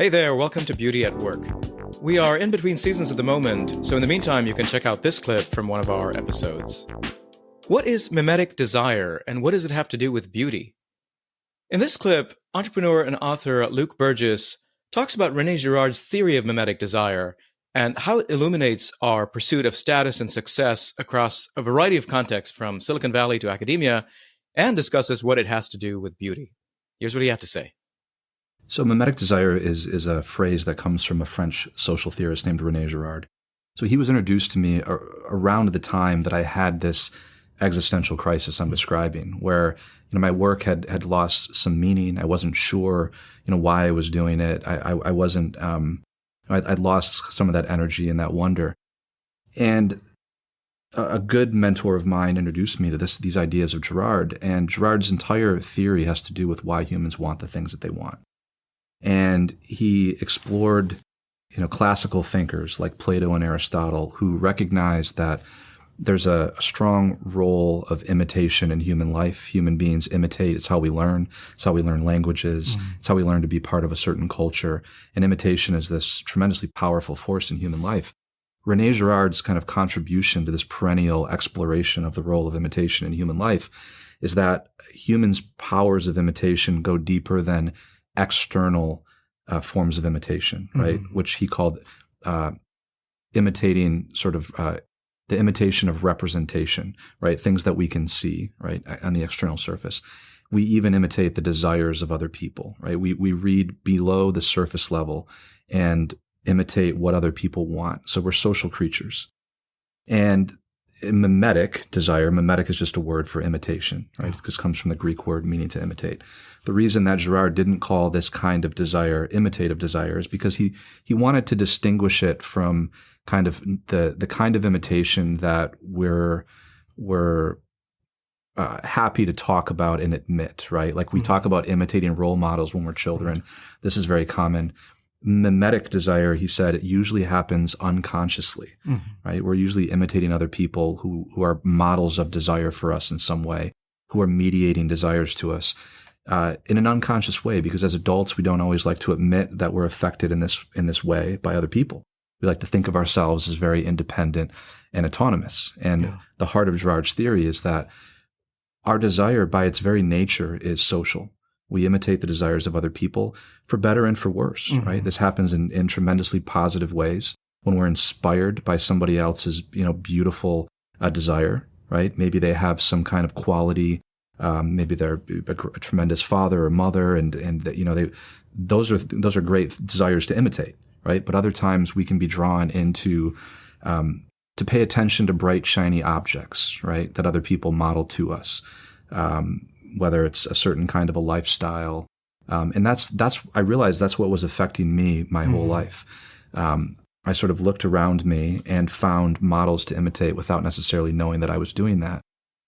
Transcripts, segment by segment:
Hey there, welcome to Beauty at Work. We are in between seasons at the moment, so in the meantime, you can check out this clip from one of our episodes. What is mimetic desire, and what does it have to do with beauty? In this clip, entrepreneur and author Luke Burgis talks about René Girard's theory of mimetic desire and how it illuminates our pursuit of status and success across a variety of contexts from Silicon Valley to academia, and discusses what it has to do with beauty. Here's what he had to say. So mimetic desire is a phrase that comes from a French social theorist named René Girard. So he was introduced to me around the time that I had this existential crisis I'm describing, where my work had lost some meaning. I wasn't sure why I was doing it. I wasn't. I'd lost some of that energy and that wonder. And a good mentor of mine introduced me to these ideas of Girard. And Girard's entire theory has to do with why humans want the things that they want. And he explored, classical thinkers like Plato and Aristotle, who recognized that there's a strong role of imitation in human life. Human beings imitate. It's how we learn. It's how we learn languages. It's how we learn to be part of a certain culture. And imitation is this tremendously powerful force in human life. René Girard's kind of contribution to this perennial exploration of the role of imitation in human life is that humans' powers of imitation go deeper than external forms of imitation, right? Which he called imitating the imitation of representation, right? Things that we can see, right, on the external surface. We even imitate the desires of other people, right? We read below the surface level and imitate what other people want. So we're social creatures. And mimetic desire, mimetic is just a word for imitation, right? Because it comes from the Greek word meaning to imitate. The reason that Girard didn't call this kind of desire imitative desire is because he wanted to distinguish it from kind of the kind of imitation that we're happy to talk about and admit, right? Like we talk about imitating role models when we're children. This is very common. Mimetic desire, he said, it usually happens unconsciously, right? We're usually imitating other people who are models of desire for us in some way, who are mediating desires to us in an unconscious way, because as adults, we don't always like to admit that we're affected in this way by other people. We like to think of ourselves as very independent and autonomous. And the heart of Girard's theory is that our desire by its very nature is social. We imitate the desires of other people for better and for worse, right? This happens in tremendously positive ways when we're inspired by somebody else's, beautiful desire, right? Maybe they have some kind of quality. Maybe they're a tremendous father or mother, and those are great desires to imitate, right? But other times we can be drawn into to pay attention to bright, shiny objects, right? That other people model to us. Whether it's a certain kind of a lifestyle. And I realized that's what was affecting me my whole life. I sort of looked around me and found models to imitate without necessarily knowing that I was doing that,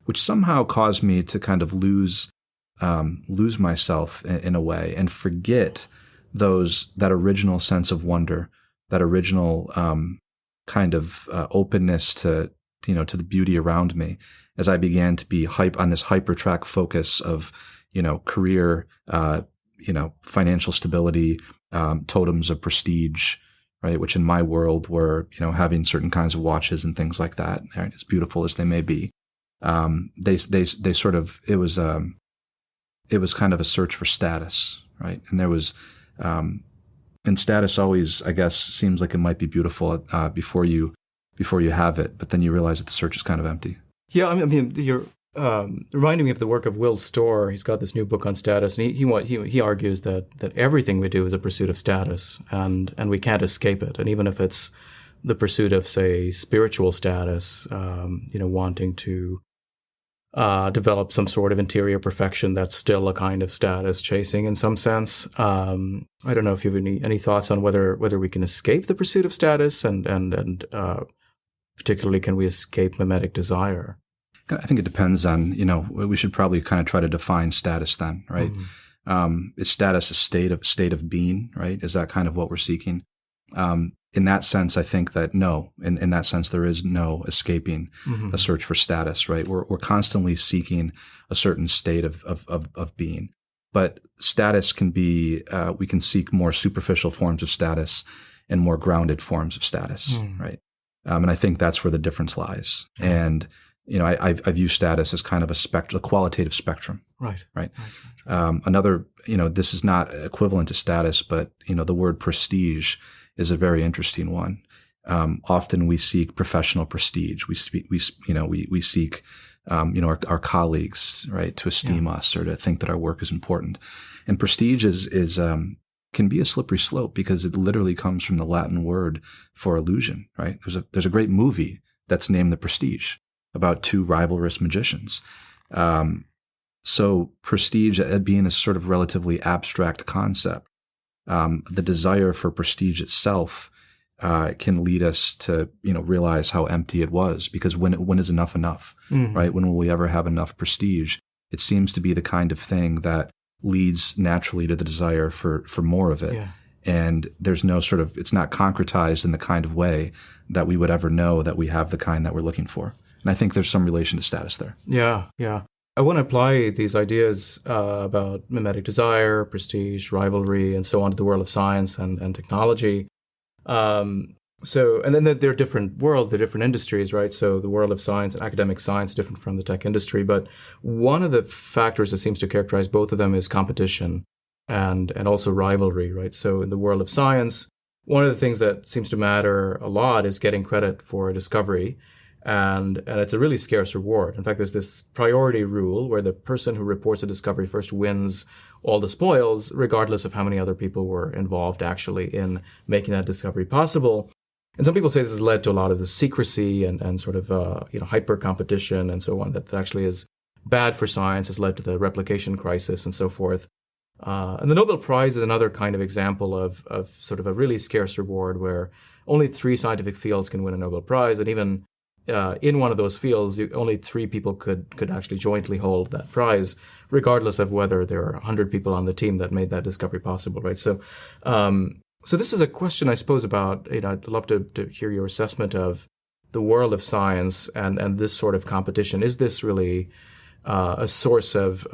which somehow caused me to kind of lose myself in a way and forget that original sense of wonder, that original kind of openness to the beauty around me, as I began to be on this hypertrack focus of, career, financial stability, totems of prestige, right? Which in my world were, having certain kinds of watches and things like that, right? As beautiful as they may be. It was kind of a search for status, right? And there was, and status always, I guess, seems like it might be beautiful before you have it, but then you realize that the search is kind of empty. Yeah, I mean, you're reminding me of the work of Will Storr. He's got this new book on status, and he argues that everything we do is a pursuit of status, and we can't escape it. And even if it's the pursuit of, say, spiritual status, wanting to develop some sort of interior perfection, that's still a kind of status chasing in some sense. I don't know if you have any thoughts on whether we can escape the pursuit of status, and particularly, can we escape mimetic desire? I think it depends on, we should probably kind of try to define status then, right? Is status a state of being, right? Is that kind of what we're seeking? In that sense, I think that no, in that sense, there is no escaping a search for status, right? We're constantly seeking a certain state of being. But status can be, we can seek more superficial forms of status and more grounded forms of status, right? And I think that's where the difference lies. And, I view status as kind of a qualitative spectrum. Right. Another, this is not equivalent to status, but, the word prestige is a very interesting one. Often we seek professional prestige. We seek, our colleagues, right, to esteem us or to think that our work is important. And prestige is can be a slippery slope because it literally comes from the Latin word for illusion, right? There's a great movie that's named The Prestige about two rivalrous magicians. So prestige being this sort of relatively abstract concept, the desire for prestige itself can lead us to, realize how empty it was, because when is enough enough, right? When will we ever have enough prestige? It seems to be the kind of thing that leads naturally to the desire for more of it. Yeah. And there's no it's not concretized in the kind of way that we would ever know that we have the kind that we're looking for. And I think there's some relation to status there. Yeah. I want to apply these ideas about mimetic desire, prestige, rivalry, and so on to the world of science and technology. And then there are different worlds, there are different industries, right? So the world of science and academic science is different from the tech industry. But one of the factors that seems to characterize both of them is competition and also rivalry, right? So in the world of science, one of the things that seems to matter a lot is getting credit for a discovery. And it's a really scarce reward. In fact, there's this priority rule where the person who reports a discovery first wins all the spoils, regardless of how many other people were involved actually in making that discovery possible. And some people say this has led to a lot of the secrecy and sort of hyper competition and so on that actually is bad for science, has led to the replication crisis and so forth. And the Nobel Prize is another kind of example of sort of a really scarce reward where only 3 scientific fields can win a Nobel Prize, and even in one of those fields, only 3 people could actually jointly hold that prize, regardless of whether there are 100 people on the team that made that discovery possible, right? So this is a question, I suppose, about, I'd love to hear your assessment of the world of science and this sort of competition. Is this really a source of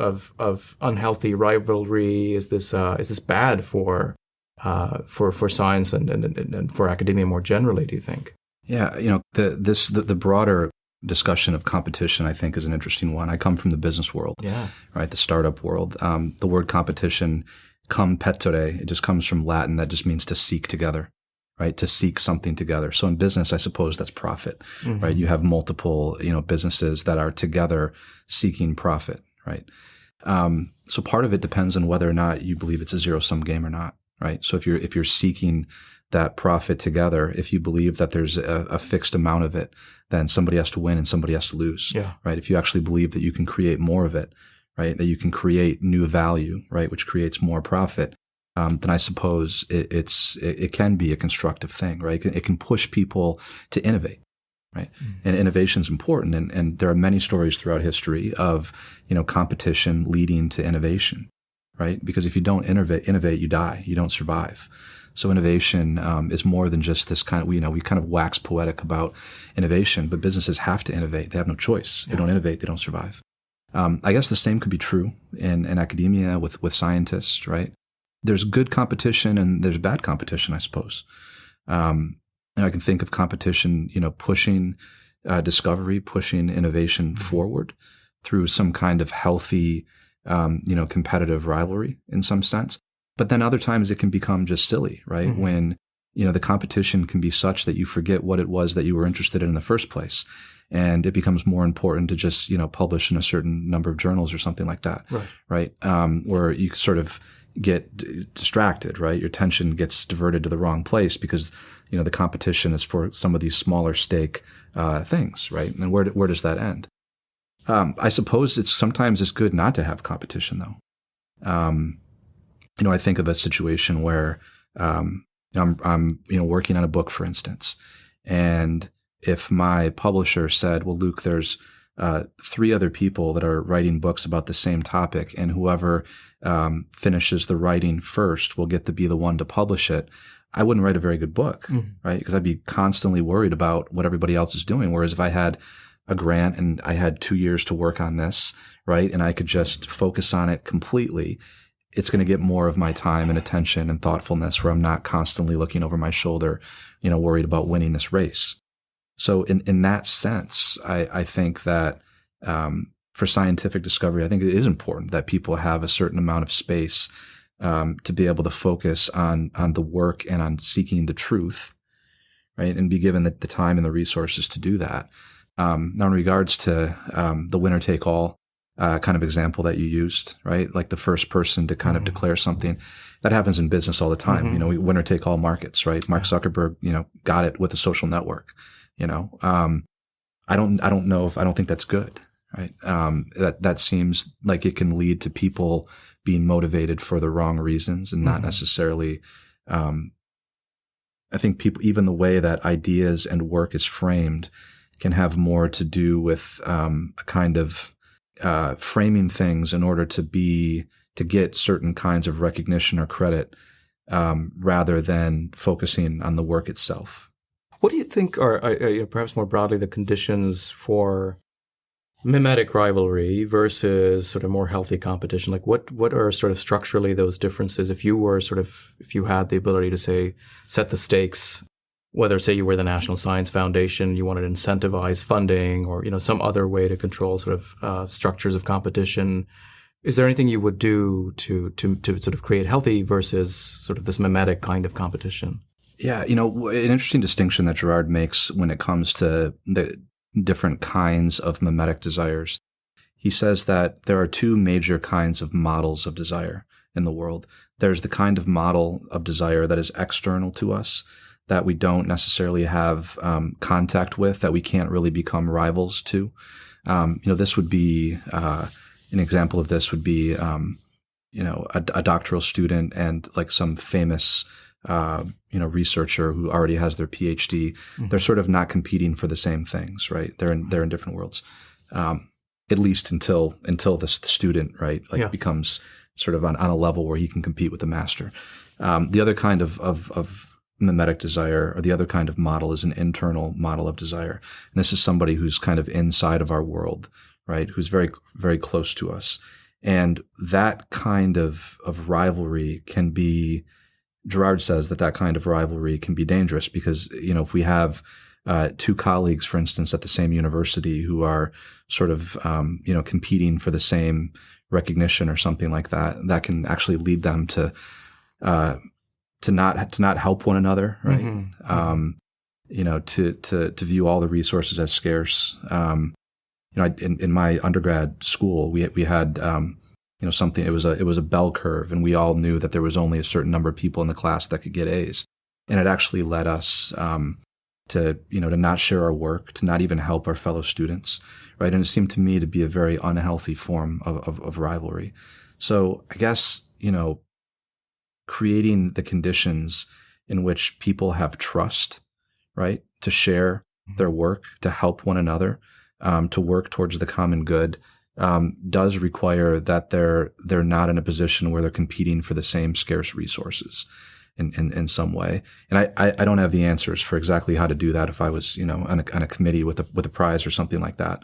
unhealthy rivalry? Is this bad for science and for academia more generally, do you think? Yeah, the broader discussion of competition, I think, is an interesting one. I come from the business world, right? The startup world. The word competition, competere, it just comes from Latin. That just means to seek together, right? To seek something together. So in business, I suppose that's profit, right? You have multiple, businesses that are together seeking profit, right? So part of it depends on whether or not you believe it's a zero-sum game or not, right? So if you're seeking that profit together, if you believe that there's a fixed amount of it, then somebody has to win and somebody has to lose, right? If you actually believe that you can create more of it, right, that you can create new value, right, which creates more profit, then I suppose it can be a constructive thing, right? It can push people to innovate, right? And innovation is important, and there are many stories throughout history of competition leading to innovation, right? Because if you don't innovate, you die, you don't survive. So innovation is more than just this kind of, we kind of wax poetic about innovation, but businesses have to innovate. They have no choice. They don't innovate, they don't survive. I guess the same could be true in academia with scientists, right? There's good competition and there's bad competition, I suppose. And I can think of competition, pushing discovery, pushing innovation forward through some kind of healthy, competitive rivalry in some sense. But then other times it can become just silly, right? When, the competition can be such that you forget what it was that you were interested in the first place. And it becomes more important to just, publish in a certain number of journals or something like that, right? Where you sort of get distracted, right? Your attention gets diverted to the wrong place because, the competition is for some of these smaller stake things, right? And where does that end? I suppose sometimes it's good not to have competition, though. I think of a situation where I'm working on a book, for instance, and if my publisher said, well, Luke, there's 3 other people that are writing books about the same topic, and whoever finishes the writing first will get to be the one to publish it, I wouldn't write a very good book, right? Because I'd be constantly worried about what everybody else is doing. Whereas if I had a grant and I had 2 years to work on this, right, and I could just focus on it completely, it's going to get more of my time and attention and thoughtfulness, where I'm not constantly looking over my shoulder, worried about winning this race. So in that sense, I think that for scientific discovery, I think it is important that people have a certain amount of space to be able to focus on the work and on seeking the truth, right? And be given the time and the resources to do that. Now, in regards to the winner-take-all kind of example that you used, right? Like the first person to kind of declare something, that happens in business all the time. Winner-take-all markets, right? Mark Zuckerberg, got it with a social network. I don't think that's good, right? That seems like it can lead to people being motivated for the wrong reasons and not necessarily. I think people, even the way that ideas and work is framed, can have more to do with a kind of framing things in order to get certain kinds of recognition or credit, rather than focusing on the work itself. What do you think are perhaps more broadly the conditions for mimetic rivalry versus sort of more healthy competition? Like what are sort of structurally those differences? If you had the ability to say set the stakes, whether say you were the National Science Foundation, you wanted to incentivize funding or some other way to control sort of structures of competition, is there anything you would do to sort of create healthy versus sort of this mimetic kind of competition? Yeah, an interesting distinction that Girard makes when it comes to the different kinds of mimetic desires. He says that there are two major kinds of models of desire in the world. There's the kind of model of desire that is external to us, that we don't necessarily have contact with, that we can't really become rivals to. This would be an example of this would be a doctoral student and like some famous researcher who already has their PhD. They're sort of not competing for the same things, right? They're in different worlds, at least until the student, right, becomes sort of on a level where he can compete with the master. The other kind of mimetic desire, or the other kind of model, is an internal model of desire. And this is somebody who's kind of inside of our world, right? Who's very, very close to us. And that kind of rivalry can be, Girard says that kind of rivalry can be dangerous because, if we have two colleagues, for instance, at the same university who are sort of, competing for the same recognition or something like that, that can actually lead them to not help one another, right? To view all the resources as scarce. In my undergrad school, we had something. It was a bell curve, and we all knew that there was only a certain number of people in the class that could get A's, and it actually led us to not share our work, to not even help our fellow students, right? And it seemed to me to be a very unhealthy form of rivalry. So I guess creating the conditions in which people have trust, right, to share their work, to help one another, to work towards the common good, does require that they're not in a position where they're competing for the same scarce resources in some way. And I don't have the answers for exactly how to do that if I was on a committee with a prize or something like that.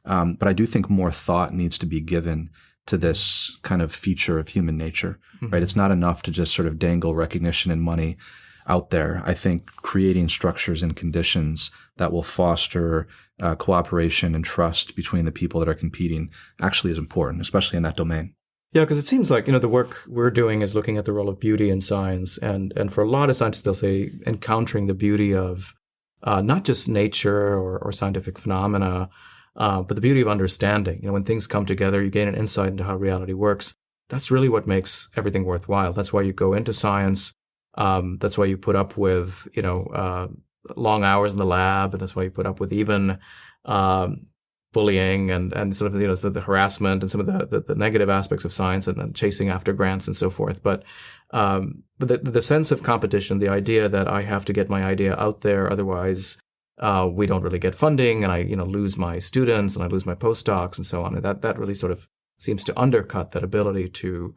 But I do think more thought needs to be given to this kind of feature of human nature, right? It's not enough to just sort of dangle recognition and money out there. I think creating structures and conditions that will foster cooperation and trust between the people that are competing actually is important, especially in that domain. Yeah, because it seems like, the work we're doing is looking at the role of beauty in science. And for a lot of scientists, they'll say encountering the beauty of not just nature or scientific phenomena, but the beauty of understanding. When things come together, you gain an insight into how reality works. That's really what makes everything worthwhile. That's why you go into science. That's why you put up with, long hours in the lab, and that's why you put up with even bullying and sort of, so the harassment and some of the negative aspects of science and then chasing after grants and so forth. But the sense of competition, the idea that I have to get my idea out there, otherwise we don't really get funding, and I lose my students and I lose my postdocs and so on. And that really sort of seems to undercut that ability to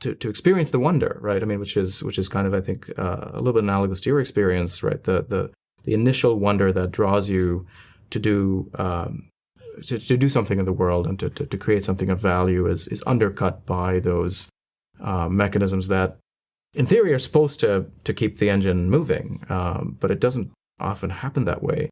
experience the wonder, right? I mean, which is kind of, I think, a little bit analogous to your experience, right? The initial wonder that draws you to do to do something in the world and to create something of value is undercut by those mechanisms that, in theory, are supposed to keep the engine moving, but it doesn't often happen that way.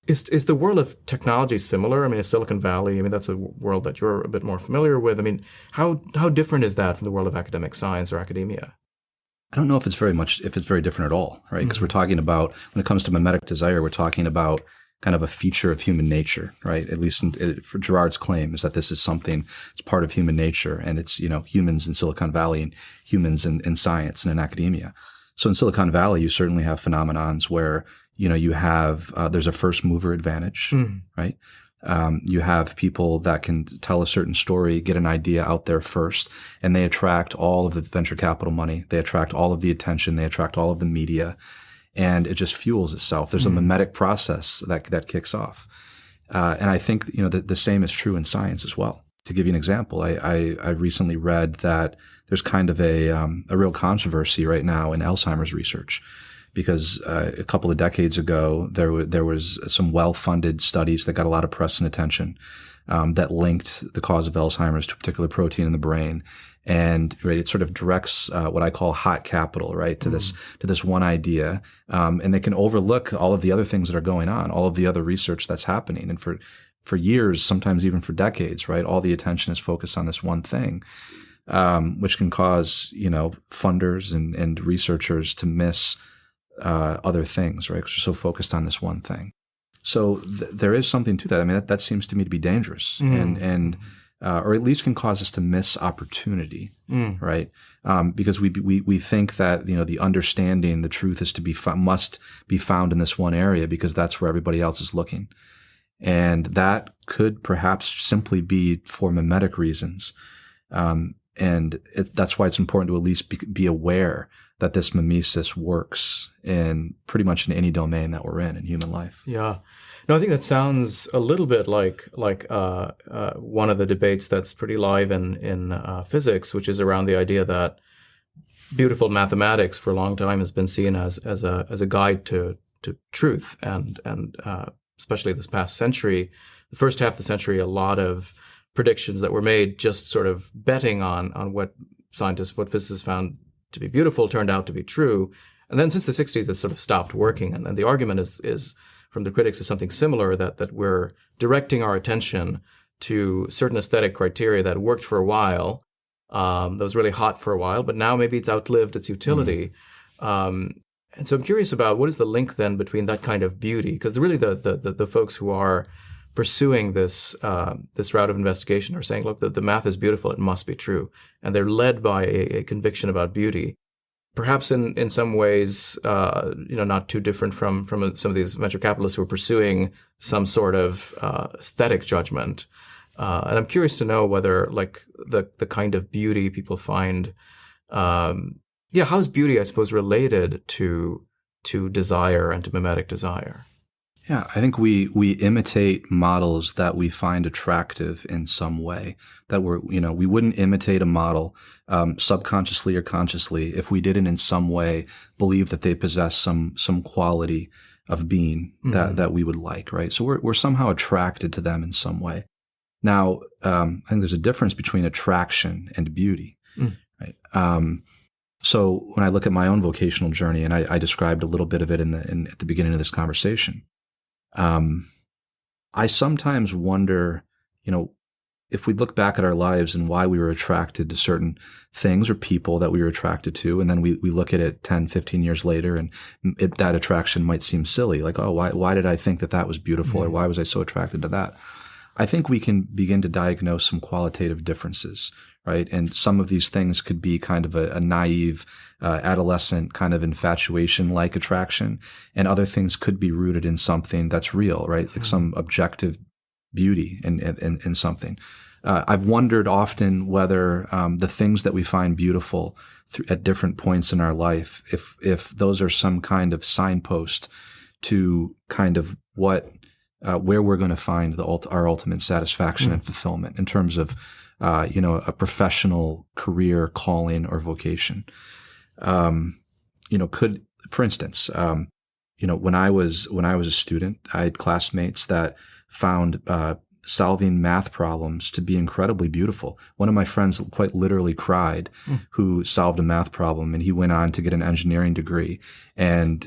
Is the world of technology similar? I mean, is Silicon Valley, I mean, that's a world that you're a bit more familiar with. I mean, how different is that from the world of academic science or academia? I don't know if it's very different at all, right? Because we're talking about, when it comes to mimetic desire, we're talking about kind of a feature of human nature, right? At least for Girard's claim is that this is something, it's part of human nature, and it's, humans in Silicon Valley and humans in science and in academia. So in Silicon Valley, you certainly have phenomenons where, you have, there's a first mover advantage, right? You have people that can tell a certain story, get an idea out there first, and they attract all of the venture capital money. They attract all of the attention. They attract all of the media, and it just fuels itself. There's a mimetic process that kicks off. And I think, the same is true in science as well. To give you an example, I recently read that there's kind of a real controversy right now in Alzheimer's research, because a couple of decades ago, there was some well-funded studies that got a lot of press and attention that linked the cause of Alzheimer's to a particular protein in the brain. And right, it sort of directs what I call hot capital, right, to this one idea. And they can overlook all of the other things that are going on, all of the other research that's happening. And for years, sometimes even for decades, right, all the attention is focused on this one thing, which can cause, funders and researchers to miss other things, right? Because we're so focused on this one thing. So there is something to that. I mean, that seems to me to be dangerous, and or at least can cause us to miss opportunity, right? Because we think that the understanding, the truth is must be found in this one area because that's where everybody else is looking, and that could perhaps simply be for mimetic reasons, and that's why it's important to at least be aware that this mimesis works in pretty much in any domain that we're in human life. Yeah. No, I think that sounds a little bit like one of the debates that's pretty live in physics, which is around the idea that beautiful mathematics for a long time has been seen as a guide to truth, and especially this past century, the first half of the century, a lot of predictions that were made just sort of betting on what physicists found to be beautiful turned out to be true. And then since the 60s, it sort of stopped working. And the argument is from the critics is something similar, that we're directing our attention to certain aesthetic criteria that worked for a while, that was really hot for a while, but now maybe it's outlived its utility. And so I'm curious about what is the link then between that kind of beauty, because really the folks who are pursuing this route of investigation are saying, look, the math is beautiful, it must be true. And they're led by a conviction about beauty. Perhaps in some ways, not too different from some of these venture capitalists who are pursuing some sort of aesthetic judgment. And I'm curious to know whether, like, the kind of beauty people find, how is beauty, I suppose, related to desire and to mimetic desire? Yeah, I think we imitate models that we find attractive in some way. That we wouldn't imitate a model subconsciously or consciously if we didn't in some way believe that they possess some quality of being that we would like, right? So we're somehow attracted to them in some way. Now, I think there's a difference between attraction and beauty, right? So when I look at my own vocational journey, and I described a little bit of it at the beginning of this conversation. I sometimes wonder, if we look back at our lives and why we were attracted to certain things or people that we were attracted to, and then we look at it 10, 15 years later, and that attraction might seem silly. Like, oh, why did I think that was beautiful, or why was I so attracted to that? I think we can begin to diagnose some qualitative differences, right? And some of these things could be kind of a naive, adolescent kind of infatuation-like attraction, and other things could be rooted in something that's real, right? Like some objective beauty in something. I've wondered often whether the things that we find beautiful at different points in our life, if those are some kind of signpost to kind of where we're going to find our ultimate satisfaction and fulfillment in terms of a professional career, calling, or vocation. For instance, when I was a student, I had classmates that found solving math problems to be incredibly beautiful. One of my friends quite literally cried who solved a math problem, and he went on to get an engineering degree and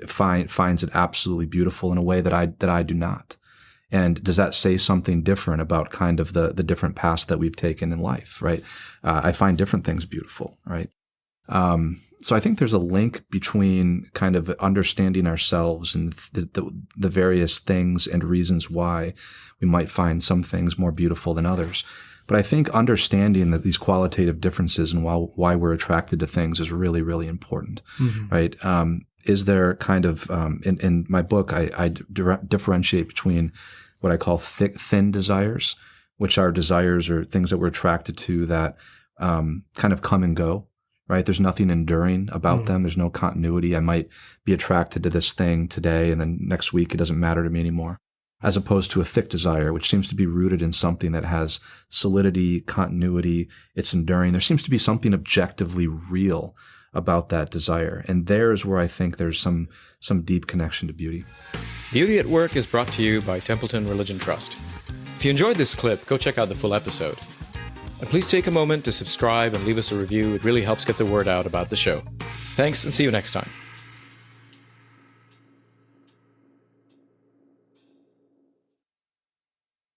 finds it absolutely beautiful in a way that I do not. And does that say something different about kind of the different paths that we've taken in life, right? I find different things beautiful, right? So I think there's a link between kind of understanding ourselves and the various things and reasons why we might find some things more beautiful than others. But I think understanding that these qualitative differences and why we're attracted to things is really, really important, right? Is there kind of, in my book, I differentiate between what I call thin desires, which are desires or things that we're attracted to that kind of come and go, right? There's nothing enduring about them. There's no continuity. I might be attracted to this thing today, and then next week it doesn't matter to me anymore. As opposed to a thick desire, which seems to be rooted in something that has solidity, continuity, it's enduring. There seems to be something objectively real about that desire. And there's where I think there's some deep connection to beauty. Beauty at Work is brought to you by Templeton Religion Trust. If you enjoyed this clip, go check out the full episode. And please take a moment to subscribe and leave us a review. It really helps get the word out about the show. Thanks, and see you next time.